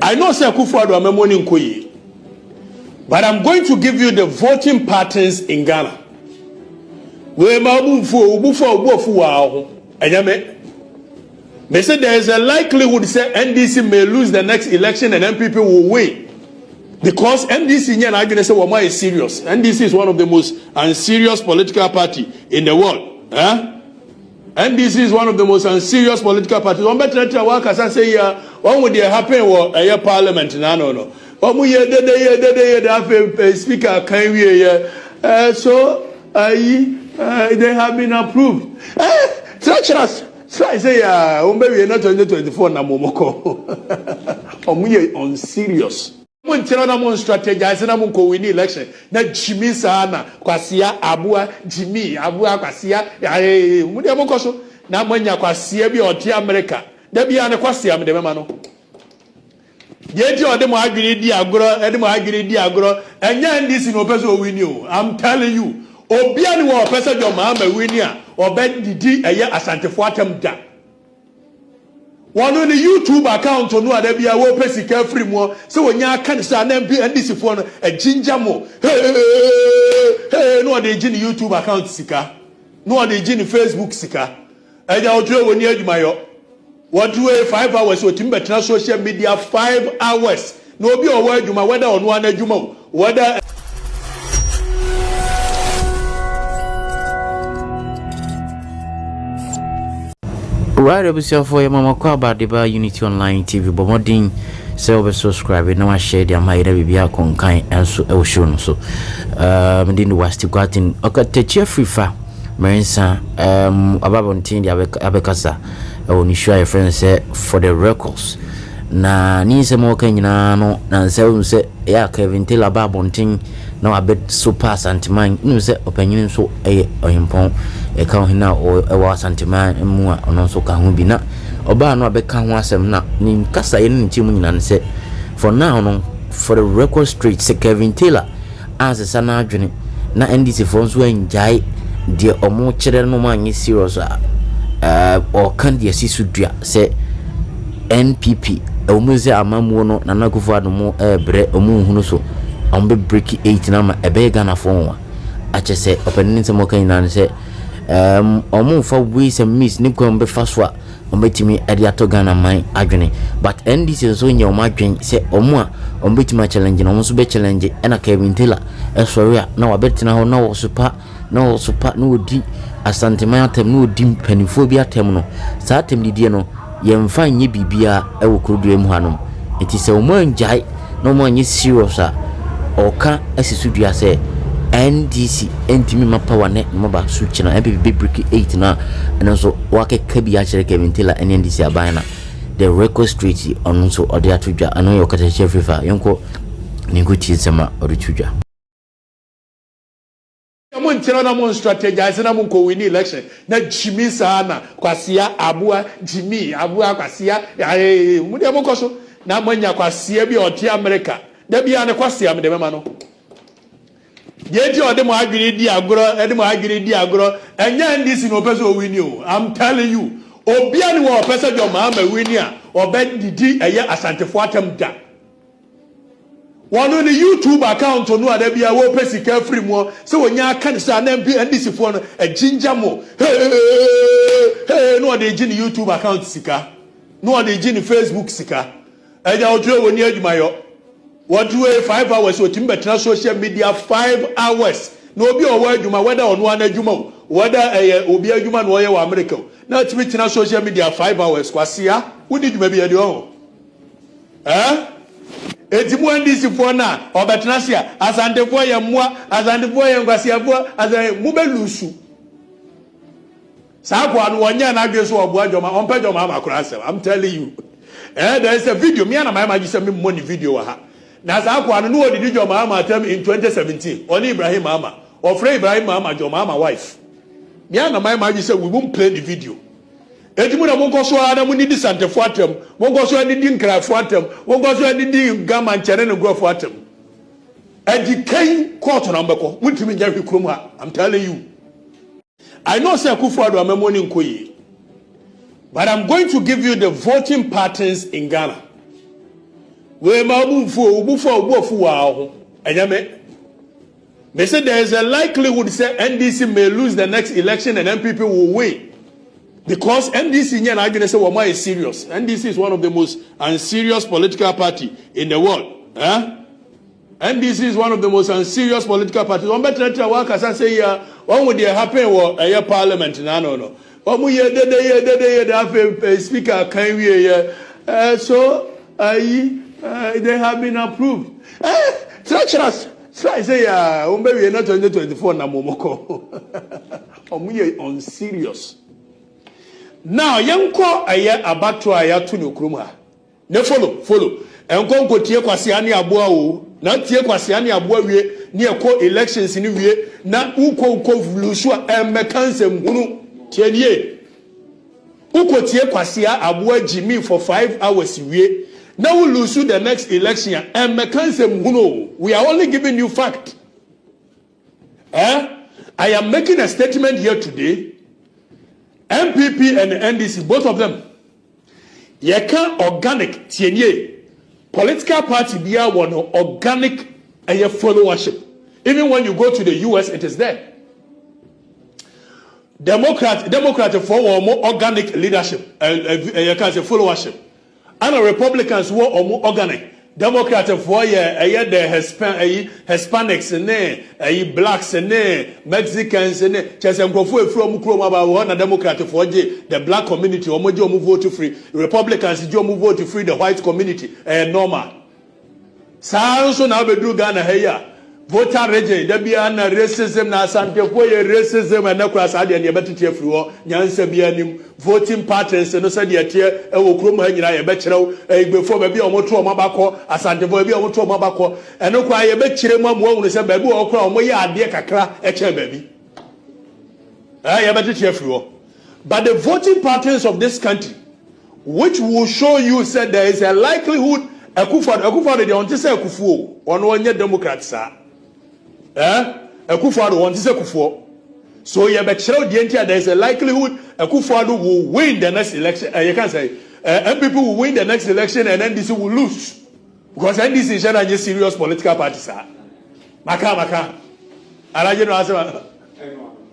I know say Akufo-Addo amemoni nkoyi, but I'm going to give you the voting patterns in Ghana. We ma obufu wa ho. Enyame. They say there is a likelihood say NDC may lose the next election and MPP will win. Because NDC is serious. NDC is one of the most unserious political party in the world. NDC is one of the most unserious political parties. One better to work as I say one would happen or a parliament. No. One would the speaker can we so they have been approved. Treacherous. So I say maybe not 2024 na momoko. Unserious. When Tirana strategize na mun ko win election na Gyimii sana kwasia abua Gyimii abua kwasia mu de moko so na manya kwasia bi oti America da bia ne kwasia me de mema no ye ti ode mo agiri di agoro enya ndisi no person win o. I'm telling you obia ni wo person jo ma win a obedidi eye asantefo atem da. One on the YouTube account no adabia wo pesika free mo so wonya aka sa na NDC fo no a ginger mo no dey gin YouTube account sika no dey gin Facebook sika eja otwe woni adwuma yo what do 5 hours o timbe tena social media 5 hours no obi o wa adwuma whether ono an adwuma whether right episode for your mama kwa about the Unity Online TV bomodin so subscribe na share dia mai da bibia konkan enso e show no so mendin wasti kwatin Okatakyie Afrifa mensa ababontin dia abekasa oni show your friends say for the records na ni se mo kan nyina no na se ya Kelvin tell ababontin na abet super santiman nu se opanyin so oyempon e ka hina o wa santiman mu a ono so ka ho bi na oba no abeka ho asem na ni kasa ye ni ntimu nyina se for now no for the record street se Kelvin Taylor as sana adwene na NDC for so enjai de omo kire no ma anyi serious o kan de sisu dua se NPP omuze amamu no na Akufo-Addo mo bre omu hunu so on be break 8 na ma ebe Ghana phone wa ache se opening se mo kan na se omu fa we se miss ni ko be faswa o betimi ade ato Ghana man adwene but NDC so nya o madwen se omu a o betimi challenge na omu so be challenge na Kelvin Taylor sorry na wa betina ho na wo super no odi asanteman atem no odi mpanifo bi atem no sa atem didie no yemfa nye bibia e wo krodue mu hanom enti se omu anjai no mo anyi serious a oka asisudua se NDC entimi mapawa ne maba suchina MPP break 8 na enso wake kabi a chere Kelvin Taylor NDC abana the record street onso ode atudwa ano yo Okatakyie Afrifa yonko ninguti sema orutudwa mon Tirana mon strategize na mun ko win election na Gyimii sana kwasia abua Gyimii abua kwasia mu de moko so na manya kwasia bi oti America da bia ne kwasia me de mema no ye ti ode mo agiri di agoro enya ndisi no person win o. I'm telling you obia ni wo person jo ma win a obedidi eye asantefo atem da. One on the YouTube account no adabia wo pesika free mo so wonya aka sa na NDC fo no a ginger mo no dey gin YouTube account sika no dey gin Facebook sika eja otwe woni adwuma yo what do 5 hours o timbe tena social media 5 hours no obi o wa adwuma whether ono an adwuma whether obi adwuma no ye wa America na timi tena social media 5 hours kwasia wodi dwuma bi ade o etimu NDC fo na obetena sia asantefo ye mmoa asantefo ye ngwasiafo mu belusu sa kwa no wonya na adwe so obo adwoma onpe dwoma amakura asem. I'm telling you there is a video me na my magise me money video wa ha na sa kwa no odidi dwoma amatem in 2017 oni Ibrahim ama ofre Ibrahim ama dwoma ama wife me na my magise we won't play the video. Etimu na monko so ana mu nidi santefo atem monko so nidi nkrafo atem monko so nidi gama nchere ne grofo atem edi kan court na mbeko mutimi nya hwekrom ha. I'm telling you I know say Akufo-Addo amemoni nkoyi, but I'm going to give you the voting patterns in Ghana. we ma ubufu wa enyame. They said there is a likelihood say NDC may lose the next election and MPP will win. Because NDC is serious. NDC is one of the most unserious political party in the world. NDC is one of the most unserious political parties. One better try work as I say one would happen or a parliament no. One year they have a speaker can we so they have been approved. Treacherous. So I say we are not 2024 na momoko. Unserious. Now, yanko aya abato aya tu no krum ha. Ne follow. Enko nkotie kwase ane aboa o. Na tie kwase ane aboa wie ne ekọ elections ni wie na uko vulusu a mekansem hunu tie nie. Ukotie kwase aboa Gyimii for 5 hours wie. Now we lose the next election and mekansem hunu. We are only giving you fact. I am making a statement here today. MPP and NDC, both of them, yeka organic tienye political party biya one organic and your followership. Even when you go to the US, it is there. Democrat for more organic leadership, you can say followership, and Republicans were more organic. Democrat for the Hispanics and blacks and Mexicans and Chesemkofu from Kroma one Democrat for the black community or Mojo vote to free. Republicans Joe vote to free the white community normal. So now we do Ghana here. Voter region, there be an racism na asante foye racism and across ade and yebeti tie friwo nyansa bia nim voting patterns no say de tie e wo krom ha nyina yebekyerew egbefo ba bia omoto omabakọ asante fo bia omoto omabakọ eno kwa yebekire mu amu ohunu se ba bi okra omo ye ade kakra eche ba bi yebeti tie friwo. But the voting patterns of this country, which will show you said there is a likelihood Akufo de on say Akufo ono onye Democrat sa Akufo want to say Akufo. So you be kire the entire there is a likelihood Akufo will win the next election. You can say MPP will win the next election and NDC will lose. Because NDC is a serious political party, sir. Maka. Alaje no asema.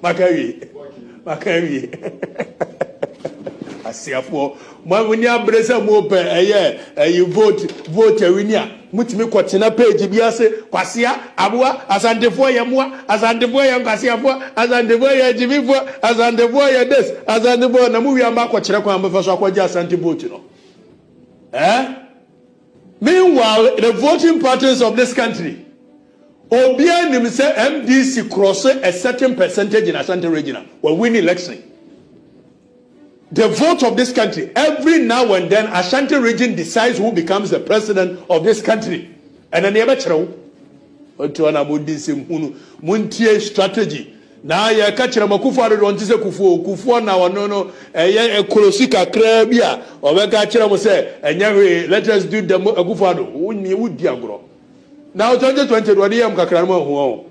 Makawi. Asiafo when you bresa mo pe you vote winia mutimi kwotena page bi ase kwasia aboa asantefo yemwa asantefo yem kwasiafo asantefo ye Gyimii asantefo ye des asantefo na mu wi amba kwokere kwa amba so akwaje asantefo ti no meanwhile the voting patterns of this country obia nim say MDC cross a certain percentage in Asante regional will win election. The vote of this country, every now and then, Ashanti region decides who becomes the president of this country. And then never chero. Muntie strategy. Now ya kachira makufa ro ntise kufuo na wanono kolosika krabia obeka chira mo say enyewe let us do the kufuo do woni wudi agro. Now 2020 wadi yam kakra mo ho.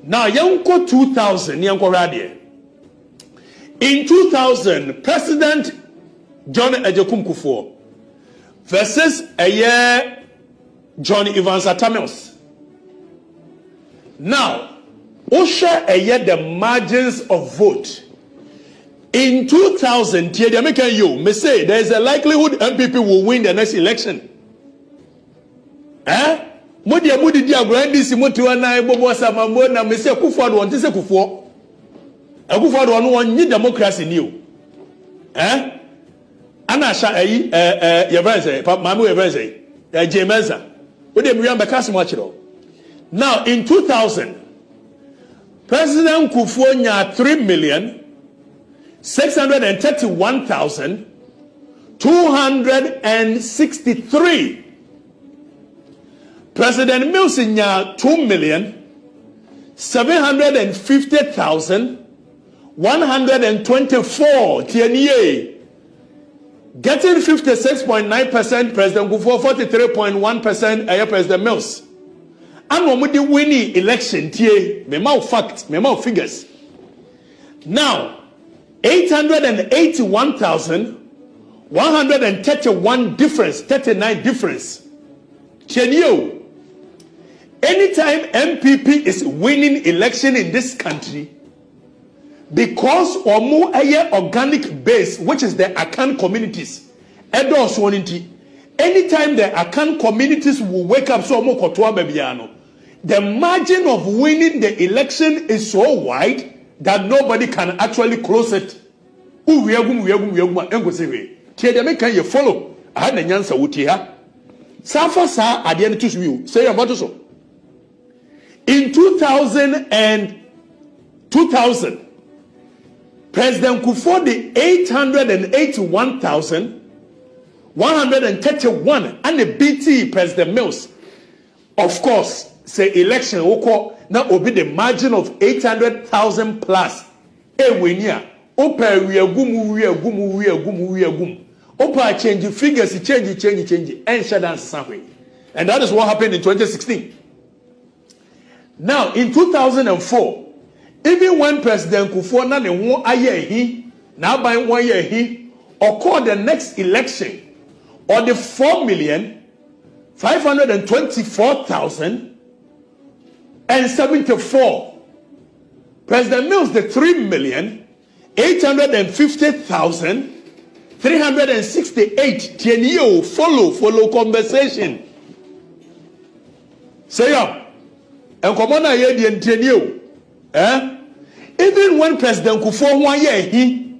Now yanko 2000 yanko radie. In 2000, President John Ejekum Kufuor versus John Evans Atamils. Now, Osha the margins of vote. In 2000, me say there is a likelihood MPP will win the next election. Modi dia grandisi motiwa na ebobo samambo na me say Kufuor want to say Kufuor. Akufo do no onyi democracy ni o ana sha ye branche mamu ye branche Gyimii we dey miriam bekasi mo chiro. Now in 2000 President Kufuor nya 3,631,263. President Mills nya 2,750,124 TNA, getting 56.9%, President Kufuor 43.1%, President Mills. And when we winning election, me more facts, me more figures. Now, 881,184 131 difference, 39 difference. Chenio, anytime MPP is winning election in this country, because omo aye organic base, which is the Akan communities, anytime the Akan communities will wake up, so omo kotoa bebiano, the margin of winning the election is so wide that nobody can actually close it. Can you follow? I had the answer with here. Safa sa adian to you. Say about so. In 2000, President Kufuor the 881,131 and the BT President Mills. Of course, say election oko now will be the margin of 800,000 plus. Ewenia. Opa we agum. Opa change figures, change. And shut down something. And that is what happened in 2016. Now, in 2004, even when President Kufuor na ne ho aye hi, now by 1 year he, occurred the next election, or the 4,524,074. President Mills the 3,850,368. Tienio follow conversation. Say up. And come on, I tienio. Even when President Kufuor 1 year he,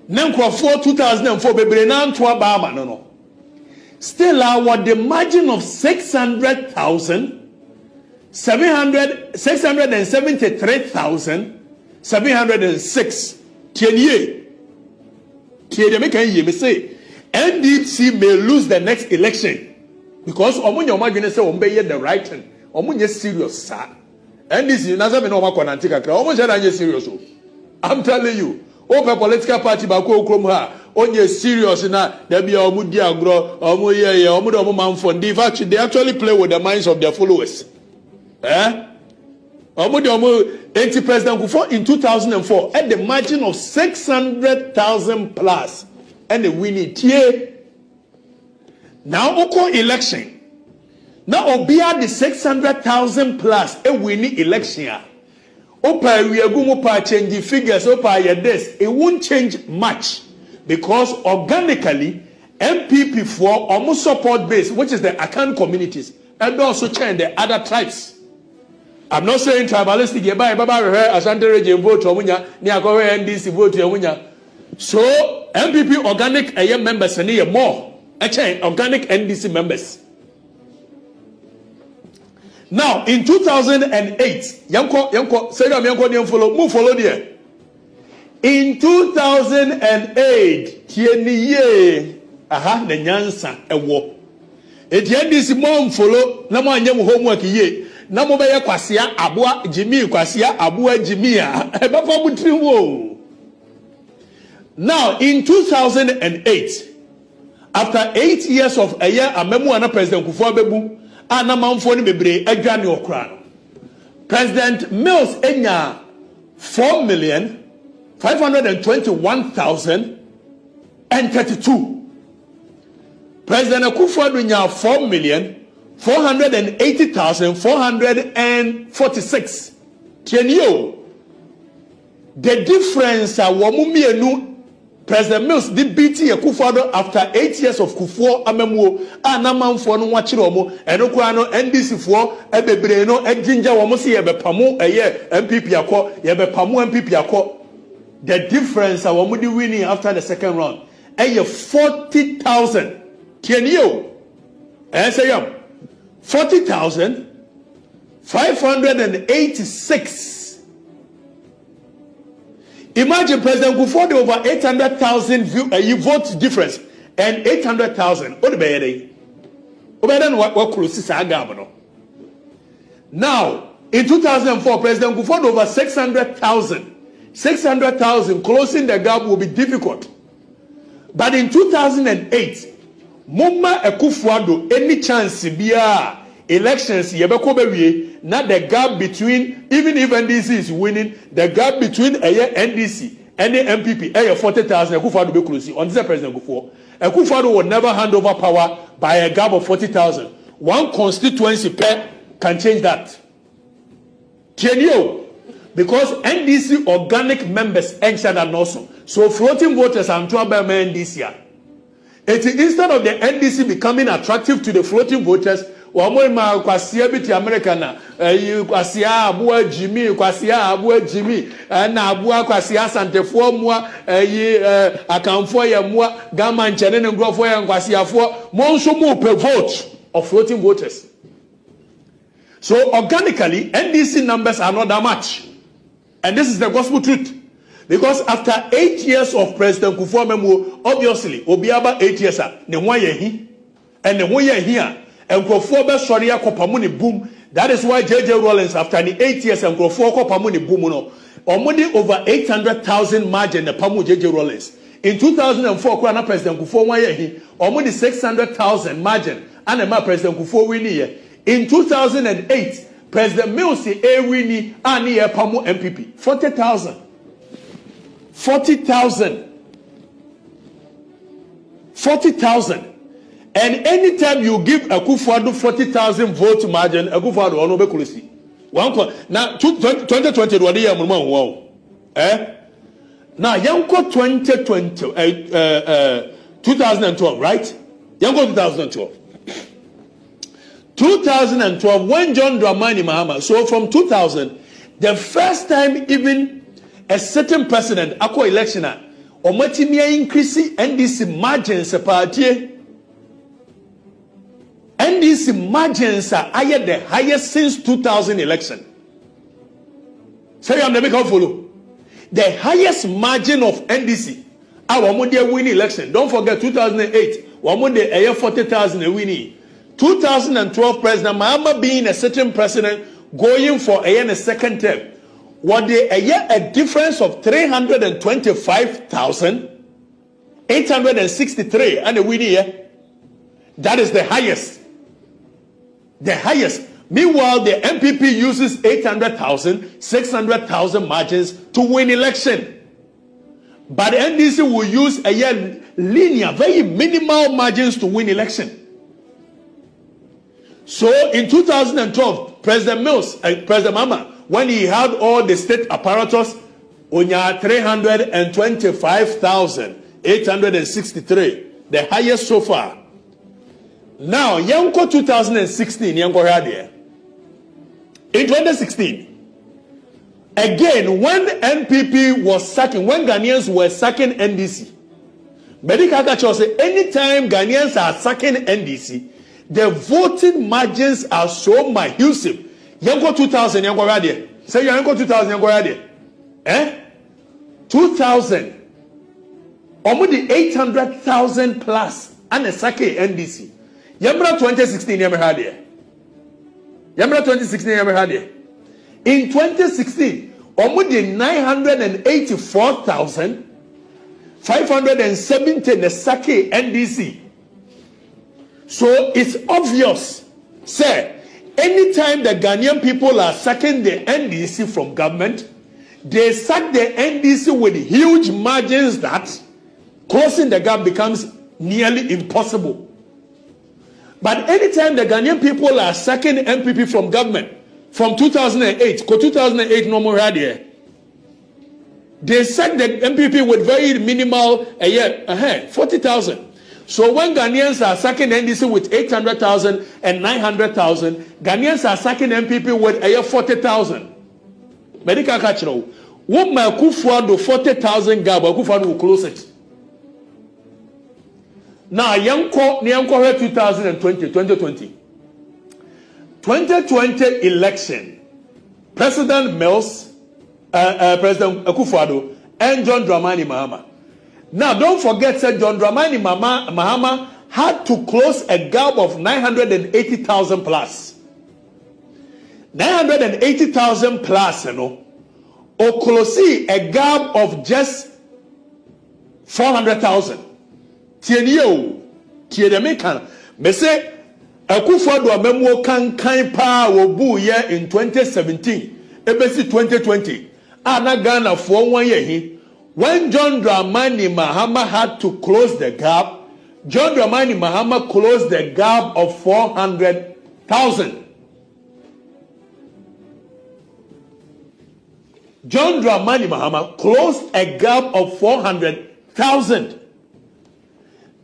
Nanko 2004 bebre na ntwa ba ma no. Still our the margin of 673,706. Tienye make you say NDC may lose the next election because omunyo madwene say ombeye the right thing. Omunye serious sir. NDC na say me no makonante kakra. Omunye na serious o. I'm telling you. Over political party ba ko okrom ha onye serious na da bia omudi agro omoye omudo ommanfo. In fact they actually play with the minds of their followers. President Kufuor in 2004 at the margin of 600,000 plus and the winning tier. Now oko election. Now obia the 600,000 plus a winning election. Opa we agumo change figures opa this. It won't change much because organically MPP for almost support base, which is the Akan communities, and also change the other tribes. I'm not saying tribalistic. Asante region vote omunya ni akowe NDC vote omunya. So MPP organic members any more. Actually organic NDC members. Now in 2008, yanko say that yanko follow there. In 2008, tieniye ne nyansa ewo. NDC mo follow na mo anyam homework ye. Na mo be kwasia aboa Gyimii kwasia aboa Gyimii e ba fa mutri wo. Now in 2008, after 8 years of a year amemu ana President Kufuor bebu ana manfo ni bebre adwane okra no. President Mills enya 4,521,032. President Kufuor nya 4,480,446. Tienio. The difference womumienu President Mills did BT Kufuor after 8 years of Kufuor amemu anamanfo no wachire omo enokura no NDC fo ebebre no ejinja womo se yebepamu MPP akọ yebepamu MPP akọ. The difference womu di winning after the second round 40,000. Tienio. Say 40,586. Imagine President Kufuor over 800,000 vote difference and 800,000. What the what close now in 2004, President Kufuor over 600,000. 600,000 closing the gap will be difficult. But in 2008, Mumma Ekufuor any chance biya elections not the gap between even if NDC is winning, the gap between NDC any MPP 40,000 Akufo-Addo be close on this President Akufo-Addo will never hand over power by a gap of 40,000. One constituency pair can change that. Because NDC organic members and also. So floating voters are to about NDC. Instead of the NDC becoming attractive to the floating voters, Gyimii, and Abua Kwasia Santefo mua akamfo ya mua gama nchene ngrofo ya kwasiafo mo nso mo per vote of floating voters. So organically NDC numbers are not that much. And this is the gospel truth. Because after 8 years of President Kufuor, obviously obiaba 8 years ne ho ye hi and ne ho ye here and Kufuor sorry akopamuni boom. That is why JJ Rawlings, after the 8 years and Kufuor kopamuni boom no already over 800,000 margin the pamu JJ Rawlings. In 2004 Krana President Kufuor wa ye hi already 600,000 margin and the President Kufuor wini. In 2008 President Mills wini ani ye pamu MPP 40,000. 40,000. And anytime you give Akufo-Addo 40,000 vote margin, Akufo-Addo ono be kulisi. Now 2020 wadi ya mulma wow. Now yanko 2012, right? Yanko 2012. 2012 when John Dramani Mahama. So from 2000, the first time even a certain president akwa election omatimia increase NDC margins party NDC margins are the highest since 2000 election. Say I'm the make follow. The highest margin of NDC our money win election. Don't forget 2008 wamunde 40,000 winning. 2012 President Mahama being a certain president going for a second term. What they a difference of 325,863 and a winning year. That is the highest. The highest. Meanwhile, the MPP uses 800,000, 600,000 margins to win election. But the NDC will use a linear, very minimal margins to win election. So in 2012, President Mills, President Mahama, when he had all the state apparatus, onya 325,863, the highest so far. Now, yanko 2016, yanko here. In 2016, again, when NPP was sacking, when Ghanaians were sacking NDC, Medical say anytime Ghanaians are sacking NDC, the voting margins are so massive. Yanko 2000 yanko radio. Say yanko 2000 yanko radio. 2000. Almost 800,000 plus and a sake NDC. Yambra 2016 yamra radio. Yambra 2016 yamra radio. In 2016, almost 984,570 the sake NDC. So it's obvious, sir. Anytime the Ghanaian people are sacking the NDC from government, they sack the NDC with huge margins that closing the gap becomes nearly impossible. But anytime the Ghanaian people are sacking MPP from government, from 2008, 2008 no more radio, they sack the MPP with very minimal 40,000. So when Ghanaians are sacking NDC with 800,000 and 900,000, Ghanaians are sacking MPP with 40,000. Medical catcher, what my Akufo-Addo 40,000 gab, Akufo-Addo will close it. Now, Yanko 2020. 2020 election, President Mills, President Akufo-Addo, and John Dramani Mahama. Now, don't forget that John Dramani Mahama had to close a gap of 980,000 plus. 980,000 plus, you know, or closing a gap of just 400,000. Tienyemekan, me say, Akufo-Addo amemo kan pa wobu ye in 2017, ebesi 2020. Ana Ghana for 1 year he. when John Dramani Mahama had to close the gap, John Dramani Mahama closed the gap of 400,000. John Dramani Mahama closed a gap of 400,000.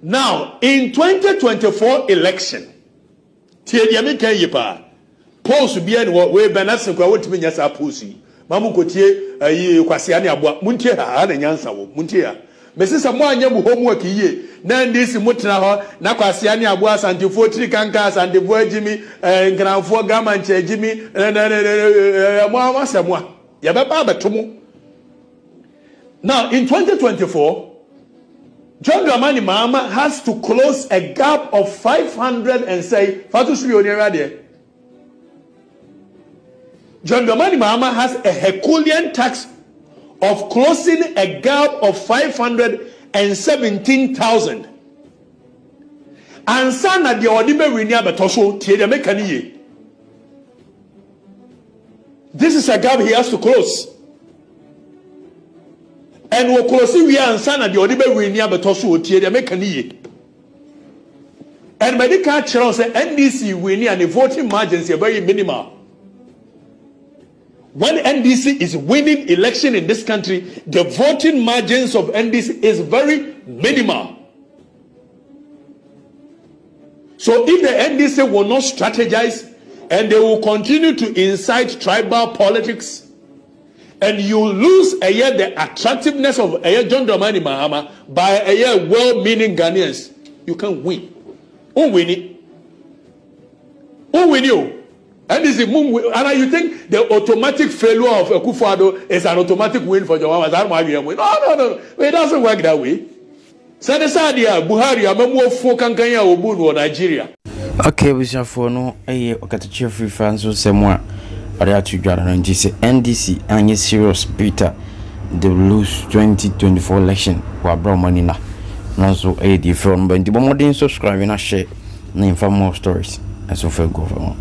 Now, in 2024 election, Tiediami Kenyipa, polls be any way Benasin Kwawit Minyasa Pussy, Mamu Kotie, Kwasiani Abwa, Muntia, and Yansa, Muntia. Mrs. Samoa homework ye, Nandis Mutra, Nakwasiani Abwa, Santifo Kankas, and the boy Gyimii, and Grand Four Gamanche, Gyimii, and Mama Samoa. Now, in 2024, John Dramani Mahama has to close a gap of 500 and say, John Dramani Mahama has a Herculean task of closing a gap of 517,000. And sana the Odime Rinia Betoso, Tiedamekaniye. This is a gap he has to close. And we'll close it. We are sana the Odibe Rinia Betosu Tiedamekaniye. And medical channel say NDC winning and the voting margins are very minimal. When NDC is winning election in this country, the voting margins of NDC is very minimal. So if the NDC will not strategize and they will continue to incite tribal politics, and you lose the attractiveness of John Dramani Mahama by well-meaning Ghanaians, you can win. Who win it? Who win you? And you think the automatic failure of Akufo-Addo is an automatic win for John Mahama? No. It doesn't work that way. Sadesadia, Buhari, Amamo Fokankanya Obuno, Nigeria. Okay, we shall for no Okatakyie Afrifa so semwa area to Ghana and NDC and serious Peter the lose 2024 election wa bro money na so the film but the more subscribe and share na inform more stories and so for go for